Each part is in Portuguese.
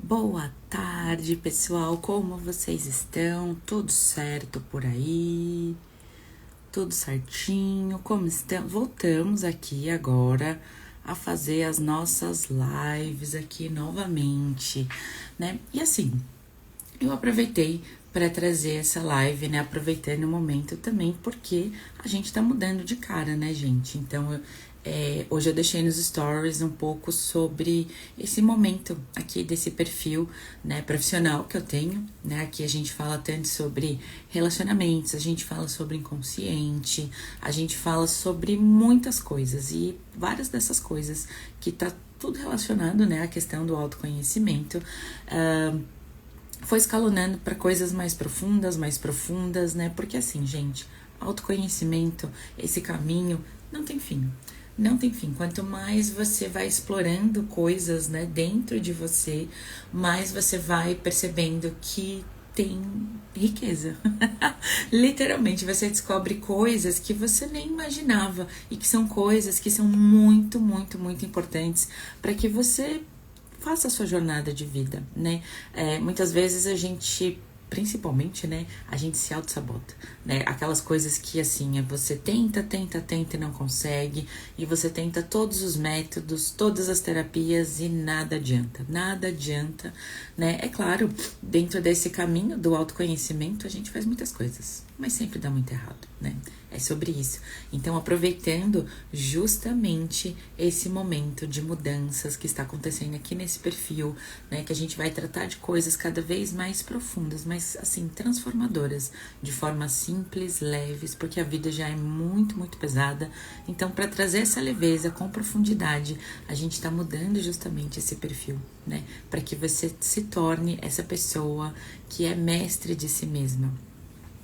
Boa tarde, pessoal. Como vocês estão? Tudo certo por aí? Tudo certinho? Como estão? Voltamos aqui agora a fazer as nossas lives aqui novamente, né? E assim, eu aproveitei para trazer essa live, né? Aproveitando o momento também, porque a gente tá mudando de cara, né, gente? Então, hoje eu deixei nos stories um pouco sobre esse momento aqui desse perfil, né, profissional que eu tenho, né? Aqui a gente fala tanto sobre relacionamentos, a gente fala sobre inconsciente, a gente fala sobre muitas coisas e várias dessas coisas que tá tudo relacionado, né, à questão do autoconhecimento. Foi escalonando para coisas mais profundas, né? Porque assim, gente, autoconhecimento, esse caminho não tem fim. Não tem fim. Quanto mais você vai explorando coisas, né, dentro de você, mais você vai percebendo que tem riqueza. Literalmente, você descobre coisas que você nem imaginava e que são coisas que são muito, muito, muito importantes para que você faça a sua jornada de vida, né? Muitas vezes a gente, principalmente, né, a gente se auto-sabota, né? Aquelas coisas que, assim, você tenta e não consegue, e você tenta todos os métodos, todas as terapias e nada adianta, né? É claro, dentro desse caminho do autoconhecimento, a gente faz muitas coisas, mas sempre dá muito errado, né? É sobre isso. Então, aproveitando justamente esse momento de mudanças que está acontecendo aqui nesse perfil, né, que a gente vai tratar de coisas cada vez mais profundas, mas assim, transformadoras, de forma simples, leves, porque a vida já é muito, muito pesada. Então, para trazer essa leveza com profundidade, a gente está mudando justamente esse perfil, né, para que você se torne essa pessoa que é mestre de si mesma.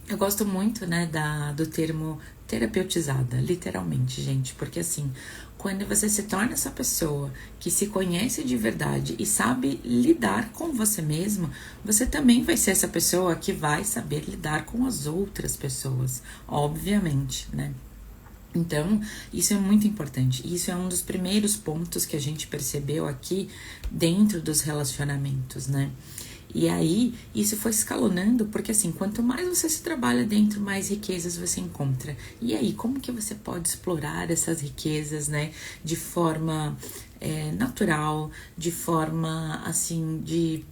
Eu gosto muito, né, do termo terapeutizada, literalmente, gente, porque assim, quando você se torna essa pessoa que se conhece de verdade e sabe lidar com você mesmo, você também vai ser essa pessoa que vai saber lidar com as outras pessoas, obviamente, né? Então, isso é muito importante. Isso é um dos primeiros pontos que a gente percebeu aqui dentro dos relacionamentos, né? E aí, isso foi escalonando, porque assim, quanto mais você se trabalha dentro, mais riquezas você encontra. E aí, como que você pode explorar essas riquezas, né, de forma natural, de forma, assim, de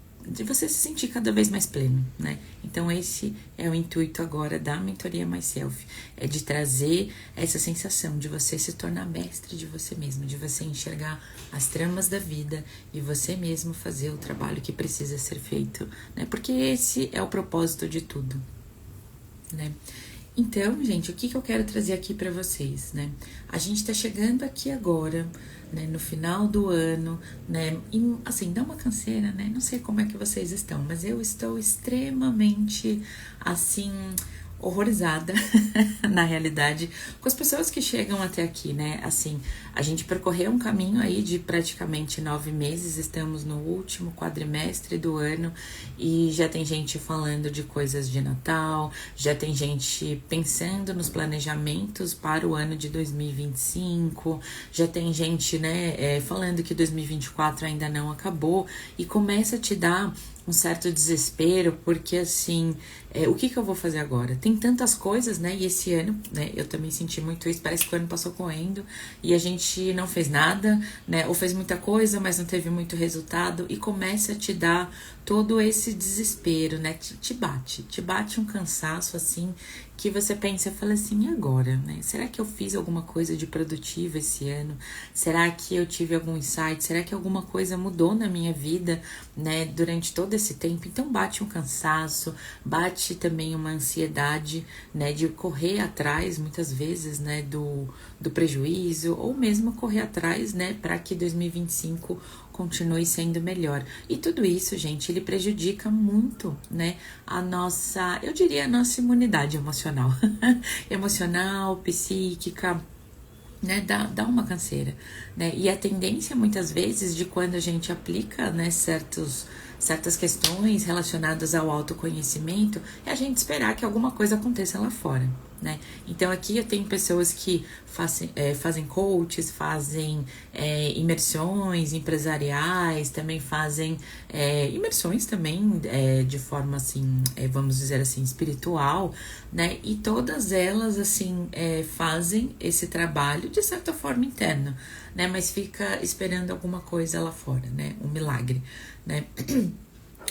você se sentir cada vez mais pleno, né? Então esse é o intuito agora da mentoria Myself, é de trazer essa sensação de você se tornar mestre de você mesmo, de você enxergar as tramas da vida e você mesmo fazer o trabalho que precisa ser feito, né? Porque esse é o propósito de tudo, né? Então, gente, o que eu quero trazer aqui para vocês, né? A gente tá chegando aqui agora, né, no final do ano, né? E, assim, dá uma canseira, né? Não sei como é que vocês estão, mas eu estou extremamente, assim, horrorizada, na realidade, com as pessoas que chegam até aqui, né? Assim, a gente percorreu um caminho aí de praticamente 9 meses, estamos no último quadrimestre do ano e já tem gente falando de coisas de Natal, já tem gente pensando nos planejamentos para o ano de 2025, já tem gente, né, falando que 2024 ainda não acabou e começa a te dar um certo desespero, porque assim, o que eu vou fazer agora? Tem tantas coisas, né? E esse ano, né, eu também senti muito isso, parece que o ano passou correndo e a gente não fez nada, né? Ou fez muita coisa, mas não teve muito resultado e começa a te dar todo esse desespero, né? Te bate um cansaço assim, que você pensa e fala assim, e agora, né? Será que eu fiz alguma coisa de produtiva esse ano? Será que eu tive algum insight? Será que alguma coisa mudou na minha vida, né, durante todo esse tempo? Então bate um cansaço, bate também uma ansiedade, né, de correr atrás, muitas vezes, né, do prejuízo, ou mesmo correr atrás, né, para que 2025 continue sendo melhor. E tudo isso, gente, ele prejudica muito, né, eu diria a nossa imunidade emocional, emocional, psíquica, né, dá uma canseira, né, e a tendência muitas vezes de quando a gente aplica, né, certas questões relacionadas ao autoconhecimento é a gente esperar que alguma coisa aconteça lá fora, né? Então aqui eu tenho pessoas que fazem coaches, fazem imersões empresariais, também fazem imersões também de forma assim, vamos dizer assim, espiritual, né? E todas elas assim fazem esse trabalho de certa forma interno, né? Mas fica esperando alguma coisa lá fora, né? Um milagre, né?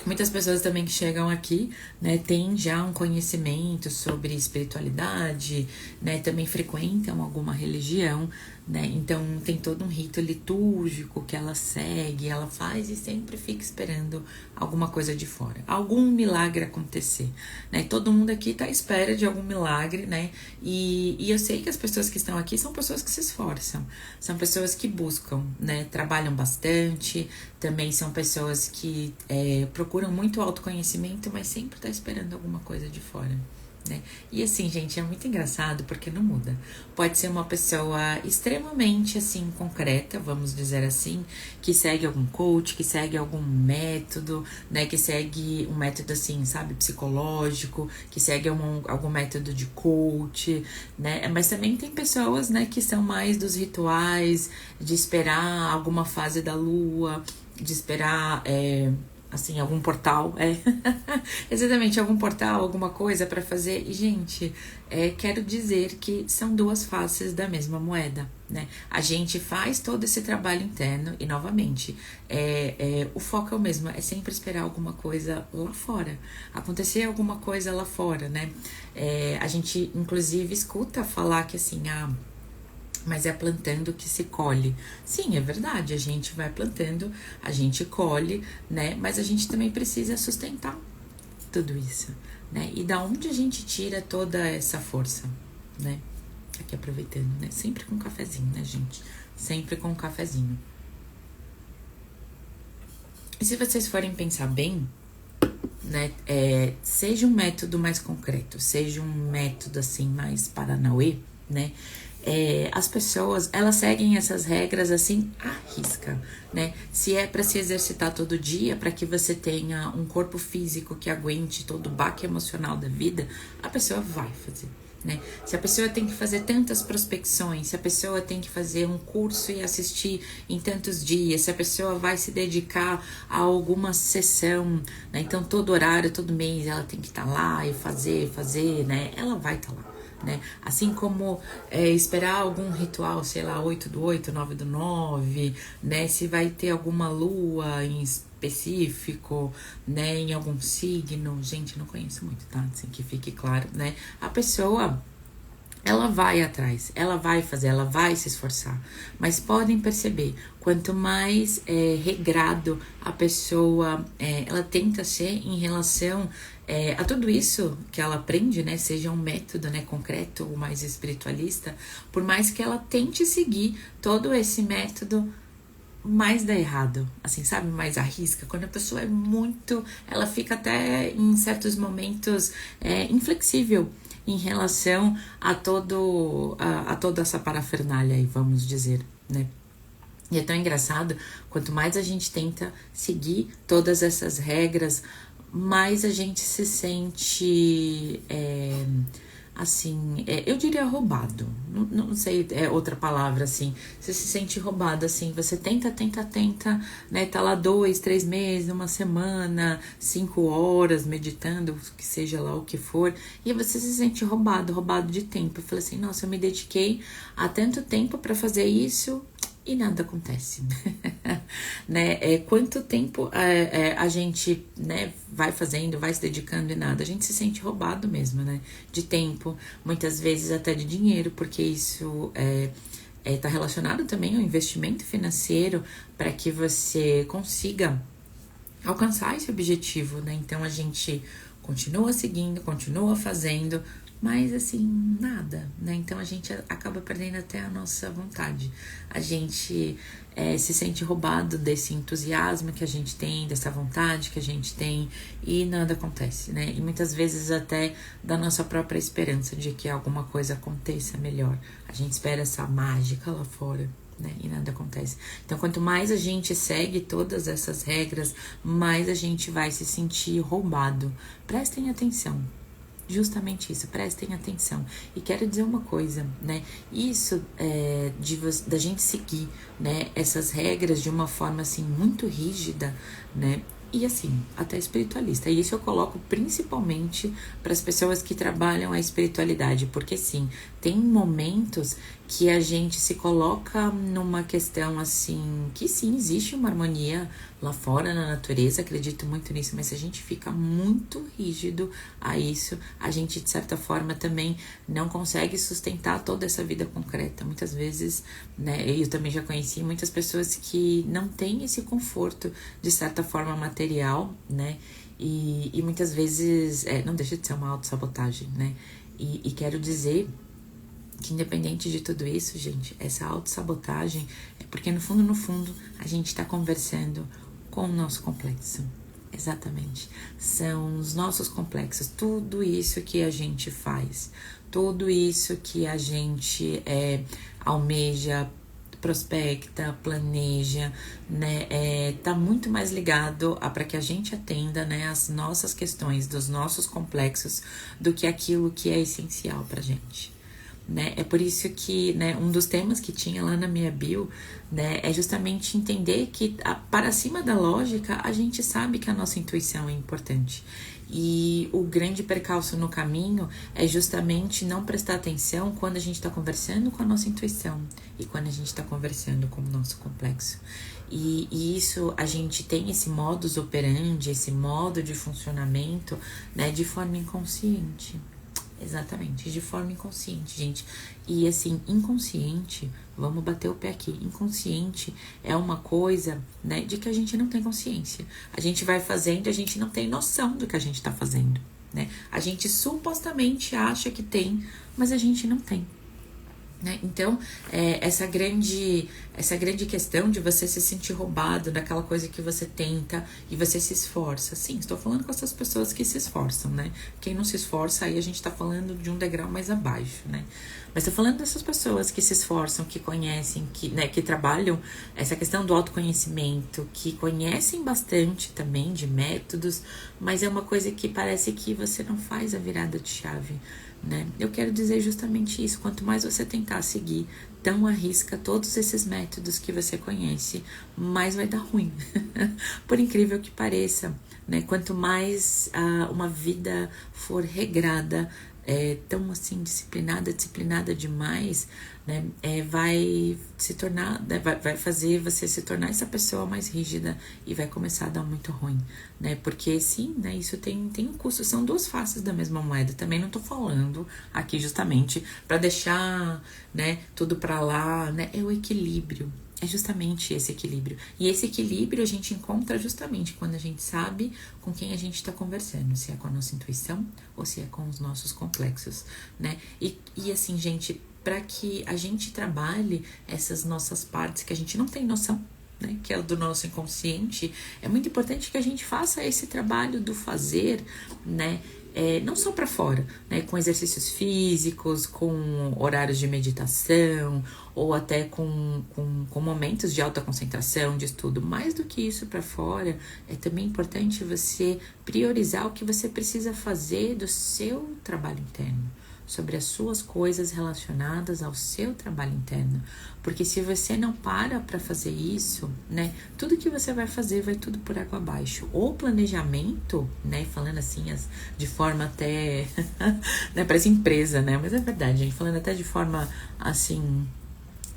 Muitas pessoas também que chegam aqui, né, têm já um conhecimento sobre espiritualidade, né, também frequentam alguma religião, né, então tem todo um rito litúrgico que ela segue, ela faz e sempre fica esperando alguma coisa de fora, algum milagre acontecer, né, todo mundo aqui tá à espera de algum milagre, né, e eu sei que as pessoas que estão aqui são pessoas que se esforçam, são pessoas que buscam, né, trabalham bastante, também são pessoas que procuram muito autoconhecimento, mas sempre tá esperando alguma coisa de fora, né? E assim, gente, é muito engraçado porque não muda. Pode ser uma pessoa extremamente assim concreta, vamos dizer assim, que segue algum coach, que segue algum método, né, que segue um método assim, sabe, psicológico, que segue algum método de coach, né? Mas também tem pessoas, né, que são mais dos rituais, de esperar alguma fase da lua, de esperar assim, algum portal, exatamente, algum portal, alguma coisa para fazer. E, gente, quero dizer que são duas faces da mesma moeda, né? A gente faz todo esse trabalho interno e, novamente, o foco é o mesmo, é sempre esperar alguma coisa lá fora, acontecer alguma coisa lá fora, né? A gente, inclusive, escuta falar que, assim, mas é plantando que se colhe. Sim, é verdade, a gente vai plantando, a gente colhe, né? Mas a gente também precisa sustentar tudo isso, né? E da onde a gente tira toda essa força, né? Aqui aproveitando, né? Sempre com um cafezinho, né, gente? Sempre com um cafezinho. E se vocês forem pensar bem, né? Seja um método mais concreto, seja um método assim mais paranauê, né? As pessoas, elas seguem essas regras assim à risca, né? Se é para se exercitar todo dia, para que você tenha um corpo físico que aguente todo o baque emocional da vida, a pessoa vai fazer, né? Se a pessoa tem que fazer tantas prospecções, se a pessoa tem que fazer um curso e assistir em tantos dias, se a pessoa vai se dedicar a alguma sessão, né? Então todo horário, todo mês ela tem que estar lá e fazer, né? Ela vai estar lá. Né? Assim como esperar algum ritual, sei lá, 8/8, 9/9, né? Se vai ter alguma lua em específico, né? Em algum signo, gente, não conheço muito, tá? Assim que fique claro, né? A pessoa, ela vai atrás, ela vai fazer, ela vai se esforçar. Mas podem perceber, quanto mais regrado a pessoa ela tenta ser em relação a tudo isso que ela aprende, né? Seja um método, né, concreto ou mais espiritualista, por mais que ela tente seguir todo esse método, mais dá errado, assim, sabe? Mais arrisca. Quando a pessoa é muito, ela fica até em certos momentos inflexível em relação a toda essa parafernália aí, vamos dizer, né? E é tão engraçado, quanto mais a gente tenta seguir todas essas regras, mais a gente se sente, assim, eu diria roubado, não sei, outra palavra, assim, você se sente roubado, assim, você tenta, né, tá lá 2, 3 meses, uma semana, 5 horas meditando, que seja lá o que for, e você se sente roubado de tempo, eu falei assim, nossa, eu me dediquei há tanto tempo para fazer isso, e nada acontece, né? Quanto tempo a gente, né, vai fazendo, vai se dedicando e nada, a gente se sente roubado mesmo, né? De tempo, muitas vezes até de dinheiro, porque isso tá relacionado também ao investimento financeiro para que você consiga alcançar esse objetivo, né? Então a gente continua seguindo, continua fazendo, mas assim, nada, né? Então a gente acaba perdendo até a nossa vontade. A gente se sente roubado desse entusiasmo que a gente tem, dessa vontade que a gente tem, e nada acontece, né? E muitas vezes até da nossa própria esperança de que alguma coisa aconteça melhor. A gente espera essa mágica lá fora, né? E nada acontece. Então, quanto mais a gente segue todas essas regras, mais a gente vai se sentir roubado. Prestem atenção. justamente isso, prestem atenção. E quero dizer uma coisa, né? Isso da gente seguir, né, essas regras de uma forma assim muito rígida, né? E assim, até espiritualista. E isso eu coloco principalmente para as pessoas que trabalham a espiritualidade, porque sim, tem momentos que a gente se coloca numa questão assim, que sim, existe uma harmonia lá fora na natureza, acredito muito nisso, mas se a gente fica muito rígido a isso, a gente de certa forma também não consegue sustentar toda essa vida concreta. Muitas vezes, né, eu também já conheci muitas pessoas que não têm esse conforto de certa forma material, né, e muitas vezes não deixa de ser uma autossabotagem, né, e quero dizer que independente de tudo isso, gente, essa autossabotagem é porque no fundo, a gente tá conversando com o nosso complexo. Exatamente. São os nossos complexos. Tudo isso que a gente faz, tudo isso que a gente almeja, prospecta, planeja, né, tá muito mais ligado a para que a gente atenda, né, as nossas questões, dos nossos complexos, do que aquilo que é essencial pra gente. Né? É por isso que, né, um dos temas que tinha lá na minha bio, né, é justamente entender que para cima da lógica a gente sabe que a nossa intuição é importante. E o grande percalço no caminho é justamente não prestar atenção quando a gente está conversando com a nossa intuição e quando a gente está conversando com o nosso complexo. E isso, a gente tem esse modus operandi, esse modo de funcionamento, né, de forma inconsciente. Exatamente, de forma inconsciente, gente. E assim, inconsciente, vamos bater o pé aqui. Inconsciente é uma coisa, né, de que a gente não tem consciência. A gente vai fazendo e a gente não tem noção do que a gente tá fazendo, né? A gente supostamente acha que tem, mas a gente não tem. Né? Então, essa grande questão de você se sentir roubado daquela coisa que você tenta e você se esforça. Sim, estou falando com essas pessoas que se esforçam, né? Quem não se esforça, aí a gente tá falando de um degrau mais abaixo, né? Mas tô falando dessas pessoas que se esforçam, que conhecem, que trabalham essa questão do autoconhecimento, que conhecem bastante também de métodos, mas é uma coisa que parece que você não faz a virada de chave. Né? Eu quero dizer justamente isso. Quanto mais você tentar seguir tão à risca todos esses métodos que você conhece, mais vai dar ruim. Por incrível que pareça, né? Quanto mais uma vida for regrada, tão assim disciplinada demais, né, vai se tornar, né, vai fazer você se tornar essa pessoa mais rígida e vai começar a dar muito ruim, né, porque sim, né, isso tem um custo, são duas faces da mesma moeda. Também não tô falando aqui justamente para deixar, né, tudo para lá, né, é o equilíbrio. É justamente esse equilíbrio. E esse equilíbrio a gente encontra justamente quando a gente sabe com quem a gente está conversando. Se é com a nossa intuição ou se é com os nossos complexos, né? E assim, gente, para que a gente trabalhe essas nossas partes que a gente não tem noção, né, que é o do nosso inconsciente, é muito importante que a gente faça esse trabalho do fazer, né? Não só para fora, né, com exercícios físicos, com horários de meditação ou até com momentos de alta concentração, de estudo. Mais do que isso para fora, é também importante você priorizar o que você precisa fazer do seu trabalho interno, sobre as suas coisas relacionadas ao seu trabalho interno. Porque se você não para fazer isso, né, tudo que você vai fazer vai tudo por água abaixo. O planejamento, né, falando assim, de forma até, né, parece empresa, né, mas é verdade, gente, falando até de forma, assim,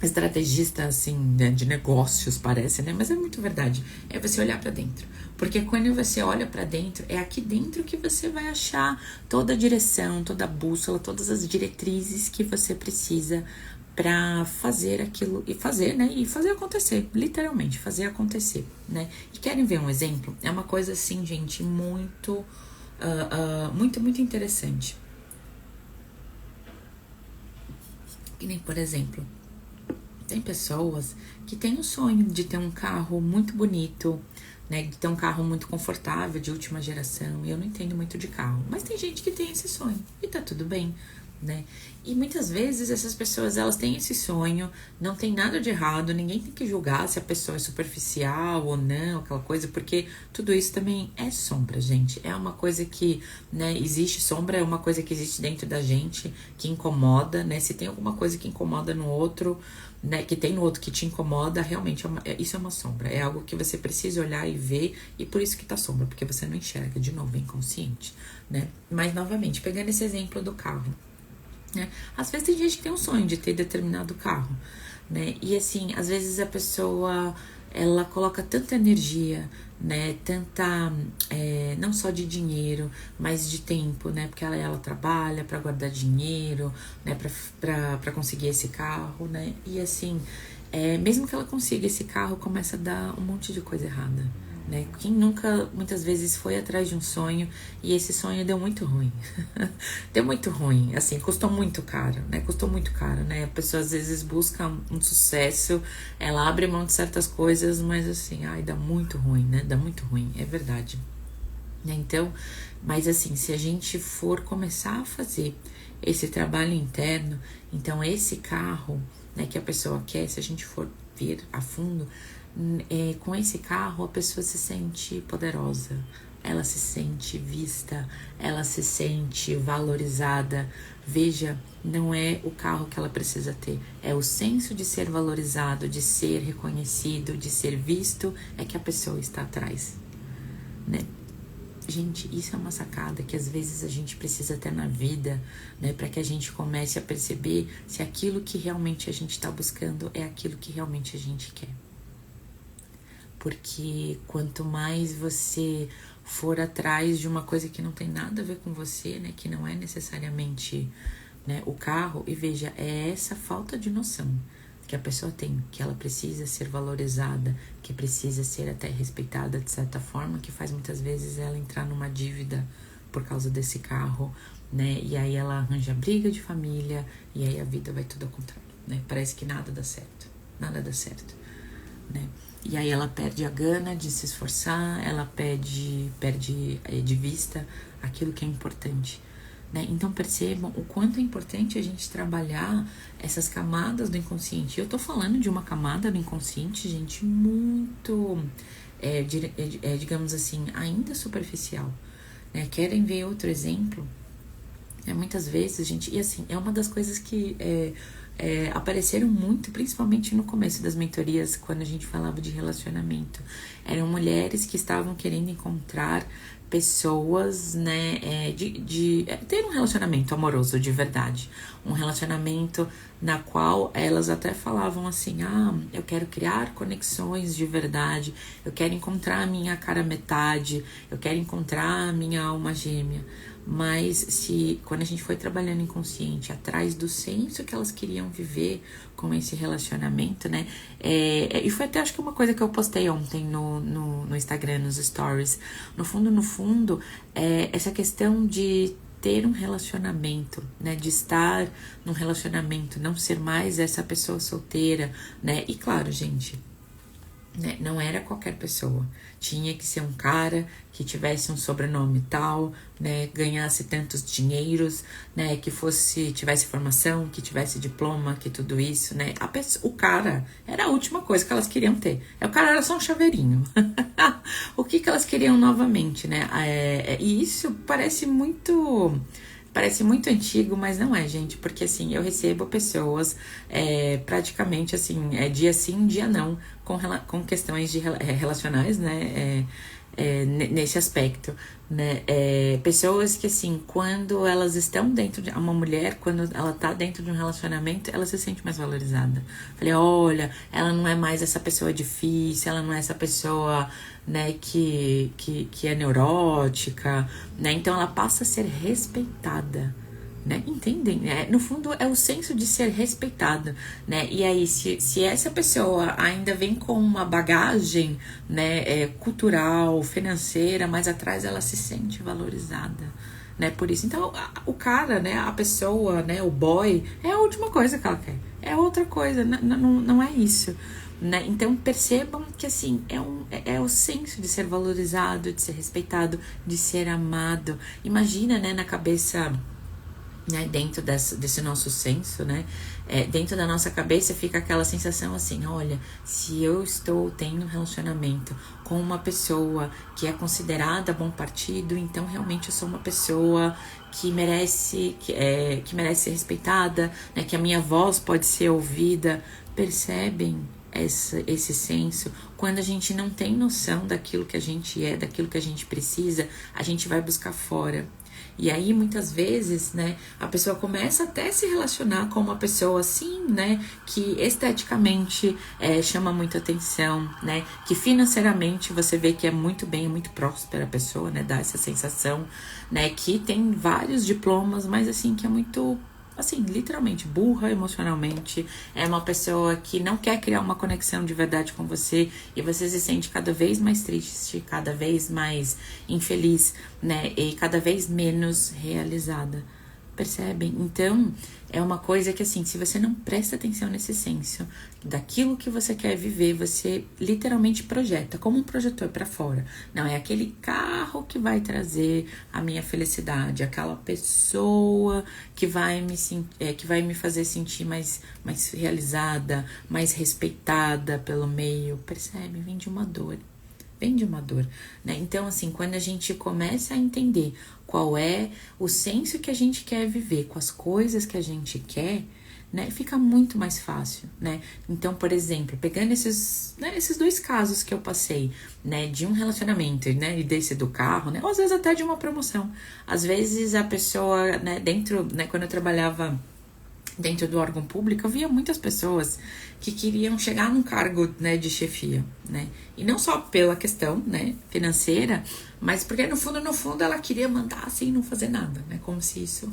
estrategista, assim, né, de negócios, parece, né, mas é muito verdade, é você olhar para dentro. Porque quando você olha para dentro, é aqui dentro que você vai achar toda a direção, toda a bússola, todas as diretrizes que você precisa para fazer aquilo e fazer, né? E fazer acontecer, literalmente, fazer acontecer, né? E querem ver um exemplo? É uma coisa assim, gente, muito interessante. Que nem, por exemplo, tem pessoas que têm o sonho de ter um carro muito bonito, né, de ter um carro muito confortável, de última geração. E eu não entendo muito de carro, mas tem gente que tem esse sonho e tá tudo bem, né? E muitas vezes essas pessoas, elas têm esse sonho, não tem nada de errado, ninguém tem que julgar se a pessoa é superficial ou não, aquela coisa, porque tudo isso também é sombra, gente. É uma coisa que, né, existe sombra, é uma coisa que existe dentro da gente, que incomoda, né? Se tem alguma coisa que incomoda no outro, né, que tem no outro que te incomoda, realmente isso é uma sombra. É algo que você precisa olhar e ver, e por isso que tá sombra, porque você não enxerga, de novo, é inconsciente, né? Mas, novamente, pegando esse exemplo do carro, né? Às vezes tem gente que tem um sonho de ter determinado carro, né? E assim, às vezes a pessoa, ela coloca tanta energia, né? Tanta, não só de dinheiro, mas de tempo, né? Porque ela trabalha para guardar dinheiro, né? Para conseguir esse carro, né? E assim, mesmo que ela consiga esse carro, começa a dar um monte de coisa errada, né? Quem nunca, muitas vezes, foi atrás de um sonho e esse sonho deu muito ruim. Deu muito ruim, assim, custou muito caro, né? Custou muito caro, né? A pessoa às vezes busca um sucesso, ela abre mão de certas coisas, mas assim, ai, dá muito ruim, né? Dá muito ruim, é verdade. Né? Então, mas assim, se a gente for começar a fazer esse trabalho interno, então esse carro, né, que a pessoa quer, se a gente for ver a fundo, com esse carro a pessoa se sente poderosa, ela se sente vista, ela se sente valorizada. Veja, não é o carro que ela precisa ter, é o senso de ser valorizado, de ser reconhecido, de ser visto, é que a pessoa está atrás, né? Gente, isso é uma sacada que às vezes a gente precisa ter na vida, né? Para que a gente comece a perceber se aquilo que realmente a gente está buscando é aquilo que realmente a gente quer. Porque quanto mais você for atrás de uma coisa que não tem nada a ver com você, né? Que não é necessariamente, né, o carro, e veja, é essa falta de noção que a pessoa tem, que ela precisa ser valorizada, que precisa ser até respeitada de certa forma, que faz muitas vezes ela entrar numa dívida por causa desse carro, né? E aí ela arranja briga de família, e aí a vida vai tudo ao contrário, né? Parece que nada dá certo, né? E aí ela perde a gana de se esforçar, ela perde de vista aquilo que é importante, né? Então percebam o quanto é importante a gente trabalhar essas camadas do inconsciente. Eu tô falando de uma camada do inconsciente, gente, muito, digamos assim, ainda superficial, né? Querem ver outro exemplo? Muitas vezes, gente, e assim, é uma das coisas que apareceram muito, principalmente no começo das mentorias, quando a gente falava de relacionamento. Eram mulheres que estavam querendo encontrar pessoas, né, de ter um relacionamento amoroso de verdade. Um relacionamento na qual elas até falavam assim, eu quero criar conexões de verdade, eu quero encontrar a minha cara metade, eu quero encontrar a minha alma gêmea. Mas quando a gente foi trabalhando inconsciente, atrás do senso que elas queriam viver com esse relacionamento, né? E foi até, acho que uma coisa que eu postei ontem no Instagram, nos stories. No fundo, essa questão de ter um relacionamento, né? De estar num relacionamento, não ser mais essa pessoa solteira, né? E claro, gente, né, não era qualquer pessoa. Tinha que ser um cara que tivesse um sobrenome tal, né, ganhasse tantos dinheiros, né, que tivesse formação, que tivesse diploma, que tudo isso, né. O cara era a última coisa que elas queriam ter. O cara era só um chaveirinho. O que elas queriam novamente, né? E isso parece muito antigo, mas não é, gente, porque assim, eu recebo pessoas praticamente assim, dia sim, dia não, com questões relacionais, né, nesse aspecto, né, pessoas que assim, quando elas estão dentro de uma mulher, quando ela tá dentro de um relacionamento, ela se sente mais valorizada. Falei, olha, ela não é mais essa pessoa difícil, ela não é essa pessoa, né, que é neurótica, né, então ela passa a ser respeitada, né, entendem? No fundo é o senso de ser respeitado, né, e aí se essa pessoa ainda vem com uma bagagem, né, cultural, financeira, mas atrás ela se sente valorizada, né, por isso, então o cara, né, a pessoa, né, o boy, é a última coisa que ela quer, é outra coisa, não é isso, né? Então percebam que assim, é o senso de ser valorizado, de ser respeitado, de ser amado. Imagina, né, na cabeça né, dentro desse nosso senso, né, dentro da nossa cabeça fica aquela sensação assim, olha, se eu estou tendo um relacionamento com uma pessoa que é considerada bom partido, então realmente eu sou uma pessoa que merece ser respeitada, né, que a minha voz pode ser ouvida. Percebem esse senso? Quando a gente não tem noção daquilo que a gente é, daquilo que a gente precisa, a gente vai buscar fora. E aí, muitas vezes, né, a pessoa começa até a se relacionar com uma pessoa assim, né, que esteticamente chama muita atenção, né, que financeiramente você vê que é muito bem, muito próspera a pessoa, né, dá essa sensação, né, que tem vários diplomas, mas assim, que é muito, assim, literalmente burra emocionalmente, é uma pessoa que não quer criar uma conexão de verdade com você e você se sente cada vez mais triste, cada vez mais infeliz, né, e cada vez menos realizada. Percebem? Então, é uma coisa que, assim, se você não presta atenção nesse senso daquilo que você quer viver, você literalmente projeta, como um projetor para fora. Não, é aquele carro que vai trazer a minha felicidade, aquela pessoa que vai me fazer sentir mais realizada, mais respeitada pelo meio. Percebe? Vem de uma dor. Vem de uma dor, né? Então, assim, quando a gente começa a entender qual é o senso que a gente quer viver com as coisas que a gente quer, né, fica muito mais fácil, né? Então, por exemplo, pegando esses dois casos que eu passei, né, de um relacionamento, né, e desse do carro, né, ou às vezes até de uma promoção. Às vezes a pessoa, né, dentro, né, quando eu trabalhava dentro do órgão público, eu via muitas pessoas que queriam chegar num cargo, né, de chefia, né? E não só pela questão, né, financeira, mas porque no fundo ela queria mandar assim, não fazer nada, né? Como se isso...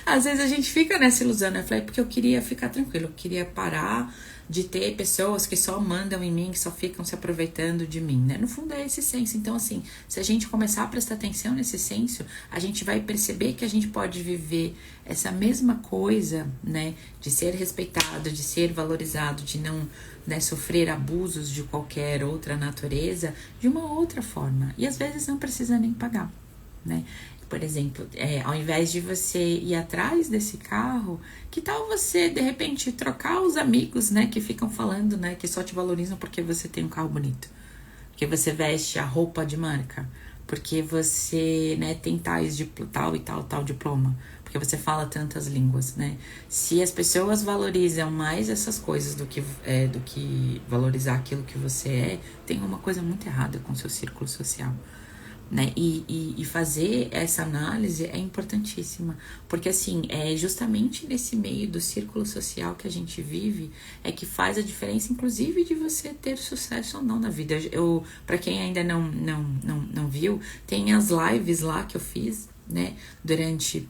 Às vezes a gente fica nessa ilusão, né? Eu falei, porque eu queria ficar tranquilo, eu queria parar de ter pessoas que só mandam em mim, que só ficam se aproveitando de mim, né? No fundo é esse senso. Então, assim, se a gente começar a prestar atenção nesse senso, a gente vai perceber que a gente pode viver essa mesma coisa, né? De ser respeitado, de ser valorizado, de não, né, sofrer abusos de qualquer outra natureza, de uma outra forma. E às vezes não precisa nem pagar, né? Por exemplo, ao invés de você ir atrás desse carro, que tal você, de repente, trocar os amigos, né, que ficam falando, né, que só te valorizam porque você tem um carro bonito, porque você veste a roupa de marca, porque você, né, tem tal e tal diploma, porque você fala tantas línguas, né? Se as pessoas valorizam mais essas coisas do que valorizar aquilo que você é, tem uma coisa muito errada com o seu círculo social. Né? E fazer essa análise é importantíssima, porque assim, é justamente nesse meio do círculo social que a gente vive é que faz a diferença, inclusive, de você ter sucesso ou não na vida. Eu, para quem ainda não viu, tem as lives lá que eu fiz, né, durante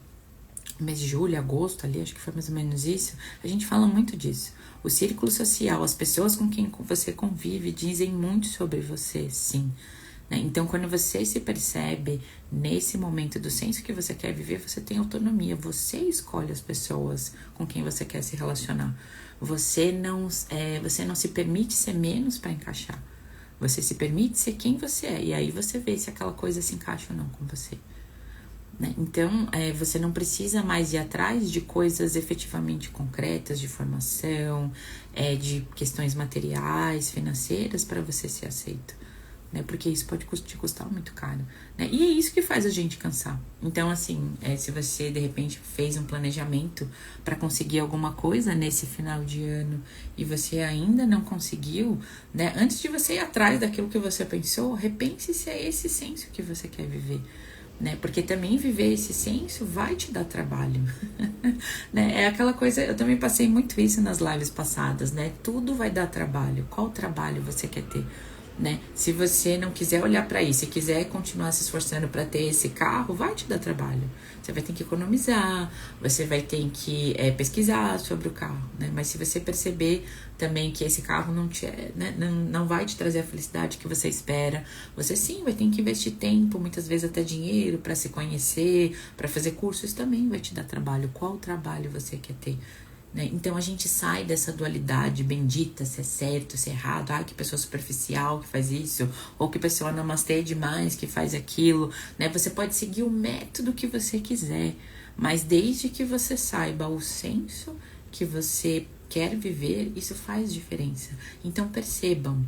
o mês de julho, agosto, ali, acho que foi mais ou menos isso. A gente fala muito disso. O círculo social, as pessoas com quem você convive dizem muito sobre você, sim. Então, quando você se percebe nesse momento do senso que você quer viver, você tem autonomia, você escolhe as pessoas com quem você quer se relacionar. Você não se permite ser menos para encaixar. Você se permite ser quem você é, e aí você vê se aquela coisa se encaixa ou não com você. Né? Então, você não precisa mais ir atrás de coisas efetivamente concretas, de formação, de questões materiais, financeiras, para você ser aceito. Né, porque isso pode te custar muito caro, né? E é isso que faz a gente cansar. Então, assim, se você de repente fez um planejamento para conseguir alguma coisa nesse final de ano e você ainda não conseguiu, né? Antes de você ir atrás daquilo que você pensou, repense se é esse senso que você quer viver. Né? Porque também viver esse senso vai te dar trabalho. Né? É aquela coisa, eu também passei muito isso nas lives passadas, né? Tudo vai dar trabalho. Qual trabalho você quer ter? Né? Se você não quiser olhar para isso e quiser continuar se esforçando para ter esse carro, vai te dar trabalho. Você vai ter que economizar, você vai ter que pesquisar sobre o carro, né? Mas se você perceber também que esse carro não vai te trazer a felicidade que você espera, você sim vai ter que investir tempo, muitas vezes até dinheiro, para se conhecer, para fazer cursos, isso também vai te dar trabalho. Qual trabalho você quer ter? Né? Então a gente sai dessa dualidade bendita, se é certo, se é errado, que pessoa superficial que faz isso, ou que pessoa namastê demais que faz aquilo, né? Você pode seguir o método que você quiser, Mas desde que você saiba o senso que você quer viver, isso faz diferença. Então percebam,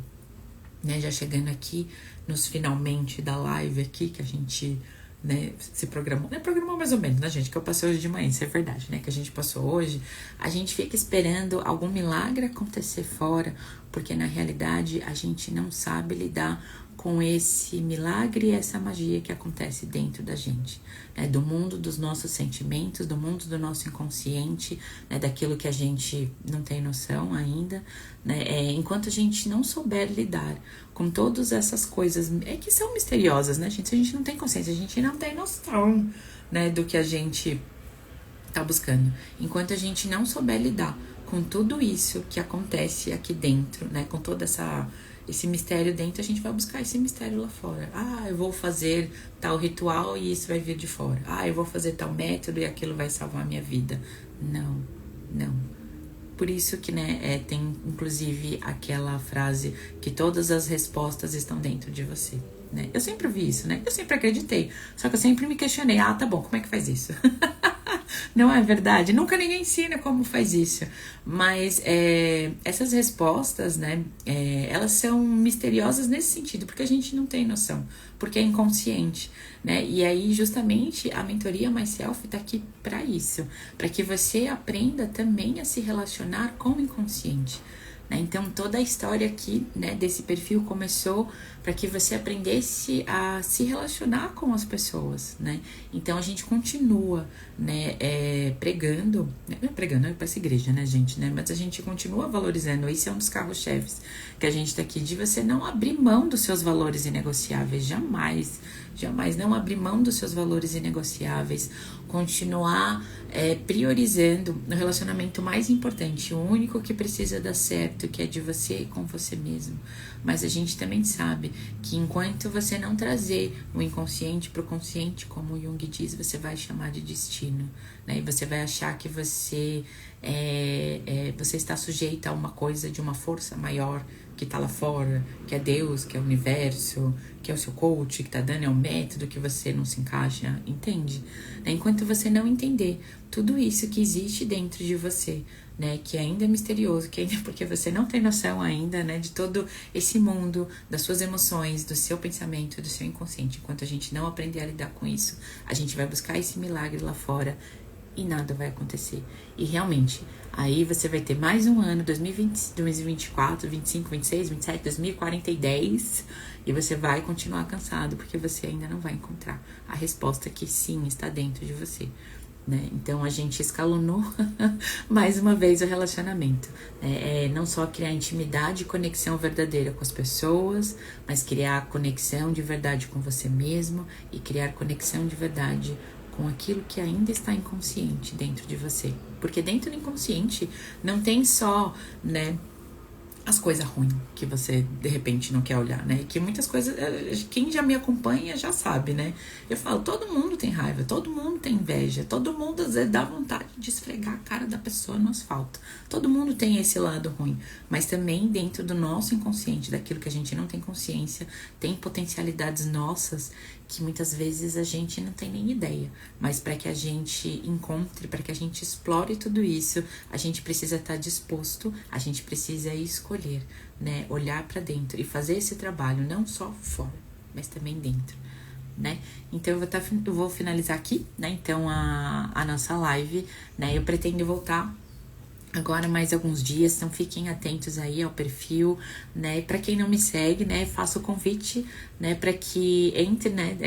né, já chegando aqui nos finalmente da live aqui, que a gente, né, se programou, né, programou mais ou menos, né, gente, que eu passei hoje de manhã, isso é verdade, né, que a gente passou hoje, a gente fica esperando algum milagre acontecer fora, porque na realidade a gente não sabe lidar com esse milagre e essa magia que acontece dentro da gente, né, do mundo dos nossos sentimentos, do mundo do nosso inconsciente, né, daquilo que a gente não tem noção ainda, né, enquanto a gente não souber lidar com todas essas coisas que são misteriosas, né, gente, se a gente não tem consciência, a gente não tem noção, né, do que a gente tá buscando, enquanto a gente não souber lidar com tudo isso que acontece aqui dentro, né, com toda esse mistério dentro, a gente vai buscar esse mistério lá fora. Ah, eu vou fazer tal ritual e isso vai vir de fora. Ah, eu vou fazer tal método e aquilo vai salvar a minha vida. Não, não. Por isso que, né, tem inclusive aquela frase que todas as respostas estão dentro de você, né? Eu sempre vi isso, né? Eu sempre acreditei. Só que eu sempre me questionei. Ah, tá bom, como é que faz isso? Não é verdade? Nunca ninguém ensina como faz isso. Mas essas respostas, né, elas são misteriosas nesse sentido, porque a gente não tem noção, porque é inconsciente, né? E aí, justamente, a mentoria Myself tá aqui para isso, para que você aprenda também a se relacionar com o inconsciente. Então, toda a história aqui, né, desse perfil começou para que você aprendesse a se relacionar com as pessoas, né? Então, a gente continua, né, pregando, não é pregando, é para essa igreja, né, gente, né? Mas a gente continua valorizando, esse é um dos carros-chefes que a gente tá aqui, de você não abrir mão dos seus valores inegociáveis, jamais, jamais não abrir mão dos seus valores inegociáveis, continuar priorizando o relacionamento mais importante, o único que precisa dar certo, que é de você com você mesmo. Mas a gente também sabe que enquanto você não trazer o inconsciente para o consciente, como o Jung diz, você vai chamar de destino, né? E você vai achar que você está sujeita a uma coisa de uma força maior que tá lá fora, que é Deus, que é o universo, que é o seu coach, que tá dando, é um método que você não se encaixa, entende? Enquanto você não entender tudo isso que existe dentro de você, né, que ainda é misterioso, que ainda porque você não tem noção ainda, né, de todo esse mundo, das suas emoções, do seu pensamento, do seu inconsciente, enquanto a gente não aprender a lidar com isso, a gente vai buscar esse milagre lá fora e nada vai acontecer. E realmente, aí você vai ter mais um ano, 2020, 2024, 25, 26, 27, 2040 e 10, e você vai continuar cansado, porque você ainda não vai encontrar a resposta que sim está dentro de você, né? Então a gente escalonou mais uma vez o relacionamento, né? Não só criar intimidade e conexão verdadeira com as pessoas, mas criar conexão de verdade com você mesmo e criar conexão de verdade com aquilo que ainda está inconsciente dentro de você. Porque dentro do inconsciente não tem só, né, as coisas ruins que você de repente não quer olhar, né? Que muitas coisas, quem já me acompanha já sabe, né? Eu falo, todo mundo tem raiva, todo mundo tem inveja, todo mundo às vezes dá vontade de esfregar a cara da pessoa no asfalto. Todo mundo tem esse lado ruim, mas também dentro do nosso inconsciente, daquilo que a gente não tem consciência, tem potencialidades nossas que muitas vezes a gente não tem nem ideia. Mas para que a gente encontre, para que a gente explore tudo isso, a gente precisa estar disposto, a gente precisa escolher, né? Olhar para dentro e fazer esse trabalho, não só fora, mas também dentro, né? Então eu vou finalizar aqui, né? Então a nossa live, né? Eu pretendo voltar agora mais alguns dias, então fiquem atentos aí ao perfil, né? Para quem não me segue, né, faço o convite, né, para que entre, né,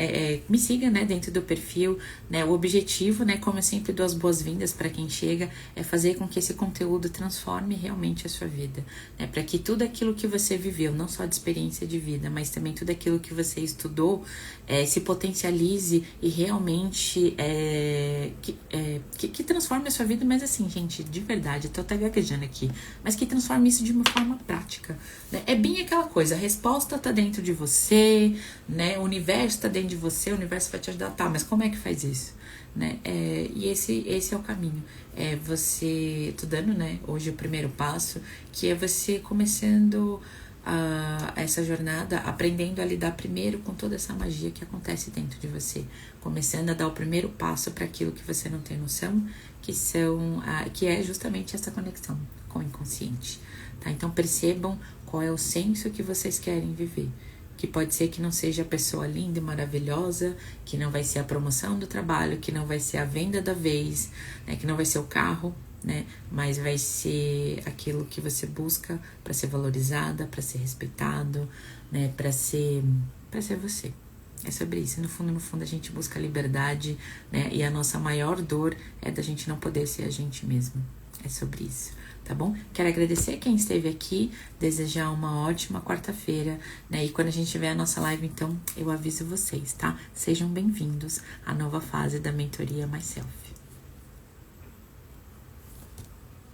me siga, né, dentro do perfil, né? O objetivo, né, como eu sempre dou as boas-vindas para quem chega, é fazer com que esse conteúdo transforme realmente a sua vida, né? Para que tudo aquilo que você viveu, não só de experiência de vida, mas também tudo aquilo que você estudou, se potencialize e realmente que transforme a sua vida, mas assim, gente, de verdade, tô até gaguejando aqui, mas que transforme isso de uma forma prática, né? É bem aquela coisa, a resposta tá dentro de você, né? O universo tá dentro de você, o universo vai te ajudar, tá, mas como é que faz isso, né? E esse é o caminho, tô dando, né, hoje o primeiro passo, que é você começando essa jornada aprendendo a lidar primeiro com toda essa magia que acontece dentro de você, começando a dar o primeiro passo para aquilo que você não tem noção, que é justamente essa conexão com o inconsciente, tá? Então percebam qual é o senso que vocês querem viver, que pode ser que não seja a pessoa linda e maravilhosa, que não vai ser a promoção do trabalho, que não vai ser a venda da vez, né, que não vai ser o carro, né, mas vai ser aquilo que você busca para ser valorizada, para ser respeitado, né, para ser você. É sobre isso. No fundo, a gente busca liberdade, né, e a nossa maior dor é da gente não poder ser a gente mesmo. É sobre isso, tá bom? Quero agradecer quem esteve aqui, desejar uma ótima quarta-feira, né? E quando a gente tiver a nossa live, então, eu aviso vocês, tá? Sejam bem-vindos à nova fase da mentoria Myself.